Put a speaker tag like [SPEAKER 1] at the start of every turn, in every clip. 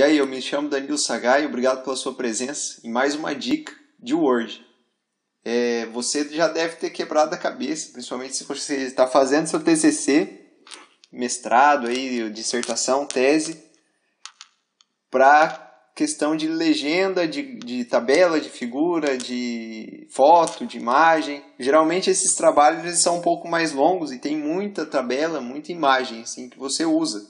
[SPEAKER 1] E aí, eu me chamo Danilo Sagai, obrigado pela sua presença em mais uma dica de Word. Você já deve ter quebrado a cabeça, principalmente se você está fazendo seu TCC, mestrado, aí, dissertação, tese, para questão de legenda, de tabela, de figura, de foto, de imagem. Geralmente esses trabalhos eles são um pouco mais longos e tem muita tabela, muita imagem assim, que você usa.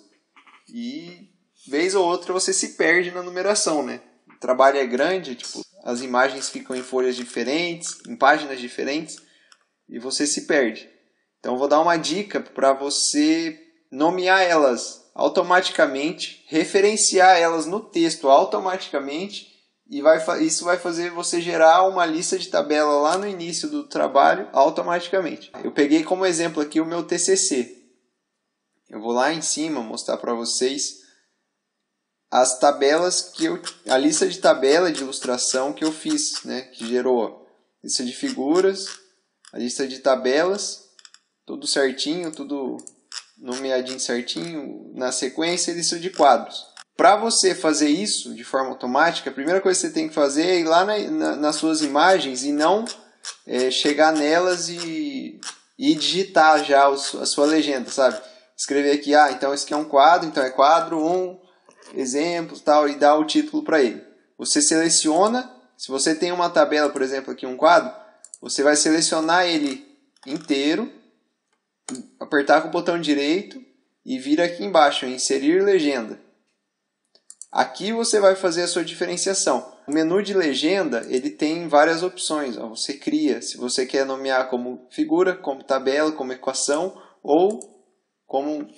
[SPEAKER 1] E vez ou outra você se perde na numeração, né? O trabalho é grande, tipo, as imagens ficam em folhas diferentes, em páginas diferentes, e você se perde. Então eu vou dar uma dica para você nomear elas automaticamente, referenciar elas no texto automaticamente, e isso vai fazer você gerar uma lista de tabela lá no início do trabalho automaticamente. Eu peguei como exemplo aqui o meu TCC. Eu vou lá em cima mostrar para vocês as tabelas a lista de tabela de ilustração que eu fiz, né, que gerou a lista de figuras, a lista de tabelas, tudo certinho, tudo nomeadinho certinho, na sequência, lista de quadros. Para você fazer isso de forma automática, a primeira coisa que você tem que fazer é ir lá nas suas imagens e não chegar nelas e digitar já a sua legenda, sabe? Escrever aqui, então esse aqui é um quadro, então é quadro 1, exemplos, tal, e dar o título para ele. Você seleciona, se você tem uma tabela, por exemplo, aqui um quadro, você vai selecionar ele inteiro, apertar com o botão direito e vir aqui embaixo, inserir legenda. Aqui você vai fazer a sua diferenciação. O menu de legenda ele tem várias opções. Você cria, se você quer nomear como figura, como tabela, como equação ou como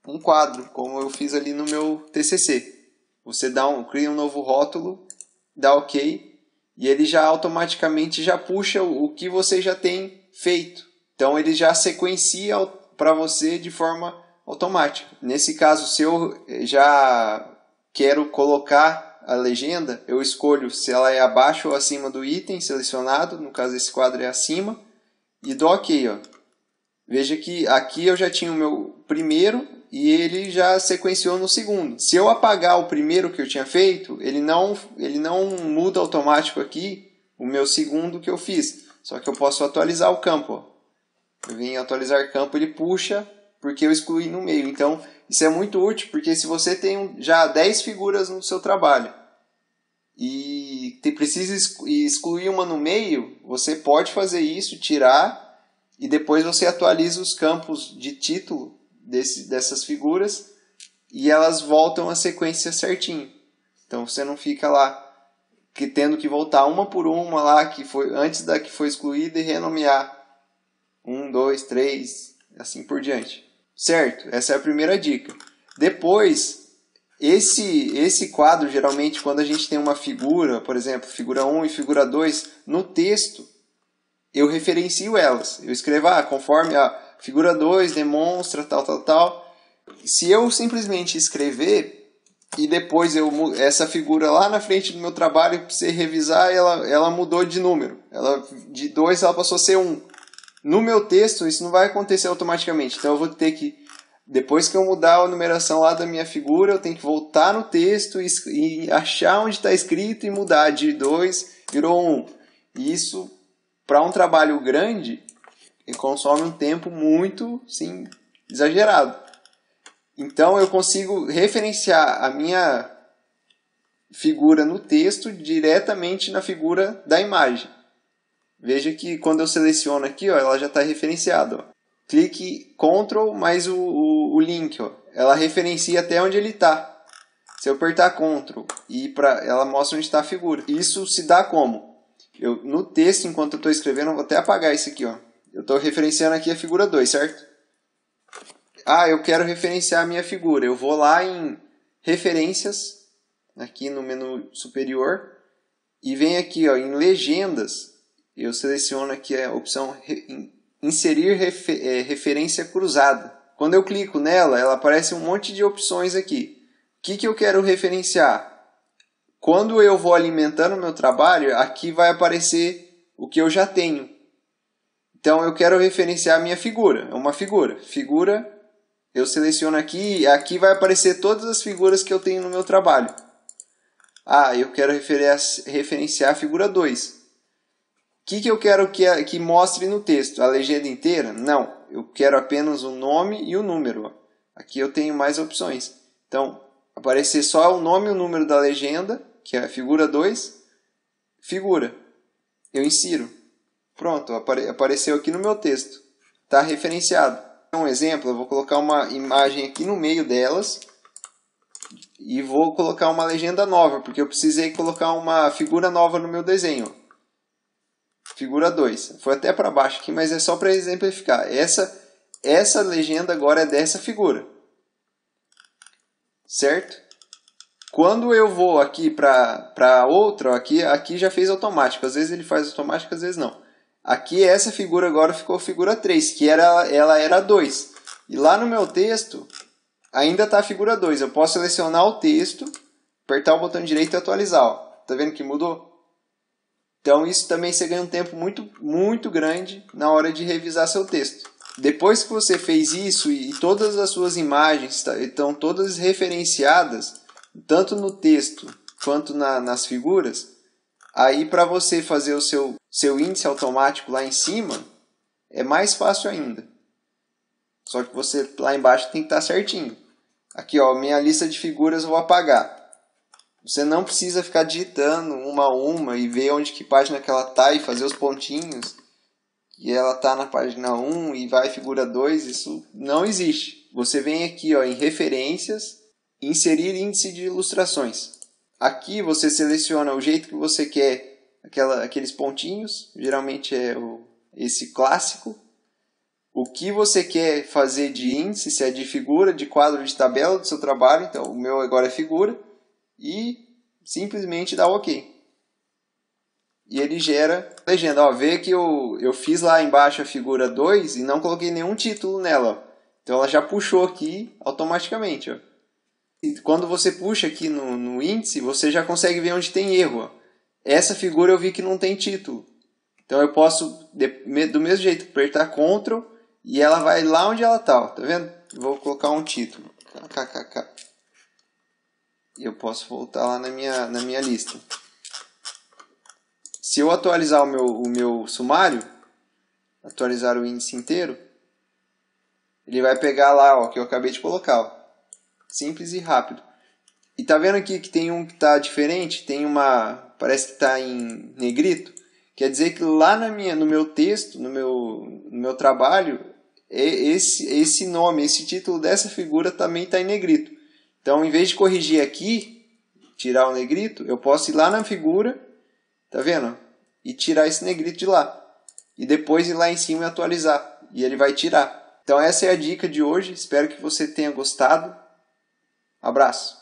[SPEAKER 1] um quadro, como eu fiz ali no meu TCC. Você cria um novo rótulo, dá OK e ele já automaticamente já puxa o que você já tem feito. Então ele já sequencia para você de forma automática. Nesse caso, se eu já quero colocar a legenda, eu escolho se ela é abaixo ou acima do item selecionado. No caso, esse quadro é acima. E dou OK. Veja que aqui eu já tinha o meu primeiro e ele já sequenciou no segundo. Se eu apagar o primeiro que eu tinha feito, ele não muda automático aqui o meu segundo que eu fiz. Só que eu posso atualizar o campo. Eu vim atualizar campo, ele puxa porque eu excluí no meio. Então, isso é muito útil, porque se você tem já 10 figuras no seu trabalho e precisa excluir uma no meio, você pode fazer isso, tirar, e depois você atualiza os campos de título dessas figuras e elas voltam a sequência certinho. Então, você não fica lá tendo que voltar uma por uma lá, que foi antes da que foi excluída e renomear. 1, 2, 3, assim por diante. Certo? Essa é a primeira dica. Depois, esse quadro, geralmente, quando a gente tem uma figura, por exemplo, figura 1 e figura 2, no texto, eu referencio elas. Eu escrevo, conforme a figura 2 demonstra, tal. Se eu simplesmente escrever e depois essa figura lá na frente do meu trabalho, para você revisar, ela mudou de número. De 2 ela passou a ser 1. No meu texto, isso não vai acontecer automaticamente. Então, eu vou ter que, depois que eu mudar a numeração lá da minha figura, eu tenho que voltar no texto e achar onde está escrito e mudar. De 2 virou 1. E isso, para um trabalho grande, consome um tempo muito, sim, exagerado. Então, eu consigo referenciar a minha figura no texto diretamente na figura da imagem. Veja que quando eu seleciono aqui, ela já está referenciada. Clique Ctrl mais o link. Ela referencia até onde ele está. Se eu apertar Ctrl, ela mostra onde está a figura. Isso se dá como? No texto, enquanto eu estou escrevendo, eu vou até apagar isso aqui. Eu estou referenciando aqui a figura 2, certo? Eu quero referenciar a minha figura. Eu vou lá em Referências, aqui no menu superior, e venho aqui em Legendas. Eu seleciono aqui a opção Inserir referência cruzada. Quando eu clico nela, ela aparece um monte de opções aqui. O que eu quero referenciar? Quando eu vou alimentando o meu trabalho, aqui vai aparecer o que eu já tenho. Então eu quero referenciar a minha figura. É uma figura. Figura, eu seleciono aqui vai aparecer todas as figuras que eu tenho no meu trabalho. Ah, eu quero referenciar a figura 2. O que eu quero que mostre no texto? A legenda inteira? Não, eu quero apenas o nome e o número. Aqui eu tenho mais opções. Então, aparecer só o nome e o número da legenda, que é a figura 2, figura. Eu insiro. Pronto, apareceu aqui no meu texto. Está referenciado. Um exemplo, eu vou colocar uma imagem aqui no meio delas e vou colocar uma legenda nova, porque eu precisei colocar uma figura nova no meu desenho. Figura 2. Foi até para baixo aqui, mas é só para exemplificar. Essa legenda agora é dessa figura. Certo? Quando eu vou aqui para outra, aqui já fez automático. Às vezes ele faz automático, às vezes não. Aqui essa figura agora ficou figura 3, que ela era 2. E lá no meu texto ainda está a figura 2. Eu posso selecionar o texto, apertar o botão direito e atualizar. Está vendo que mudou? Então isso também você ganha um tempo muito grande na hora de revisar seu texto. Depois que você fez isso e todas as suas imagens estão todas referenciadas, tanto no texto quanto nas figuras, aí para você fazer o seu índice automático lá em cima, é mais fácil ainda. Só que você lá embaixo tem que estar certinho. Aqui, ó, minha lista de figuras eu vou apagar. Você não precisa ficar digitando uma a uma e ver onde que página que ela está e fazer os pontinhos. E ela está na página 1 e vai figura 2. Isso não existe. Você vem aqui, ó, em referências, inserir índice de ilustrações. Aqui você seleciona o jeito que você quer, aqueles pontinhos. Geralmente é esse clássico. O que você quer fazer de índice, se é de figura, de quadro, de tabela do seu trabalho. Então o meu agora é figura. E simplesmente dá OK. E ele gera a legenda. Ó, vê que eu fiz lá embaixo a figura 2 e não coloquei nenhum título nela. Ó. Então ela já puxou aqui automaticamente. Ó. E quando você puxa aqui no índice, você já consegue ver onde tem erro. Ó. Essa figura eu vi que não tem título. Então eu posso, do mesmo jeito, apertar Ctrl e ela vai lá onde ela está. Tá vendo? Vou colocar um título. KKK. E eu posso voltar lá na minha lista. Se eu atualizar o meu sumário, atualizar o índice inteiro, ele vai pegar lá, ó, que eu acabei de colocar. Ó. Simples e rápido. E tá vendo aqui que tem um que está diferente? Tem parece que está em negrito. Quer dizer que lá no meu texto, no meu trabalho, esse nome, esse título dessa figura também está em negrito. Então, em vez de corrigir aqui, tirar o negrito, eu posso ir lá na figura, tá vendo? E tirar esse negrito de lá. E depois ir lá em cima e atualizar. E ele vai tirar. Então essa é a dica de hoje. Espero que você tenha gostado. Abraço.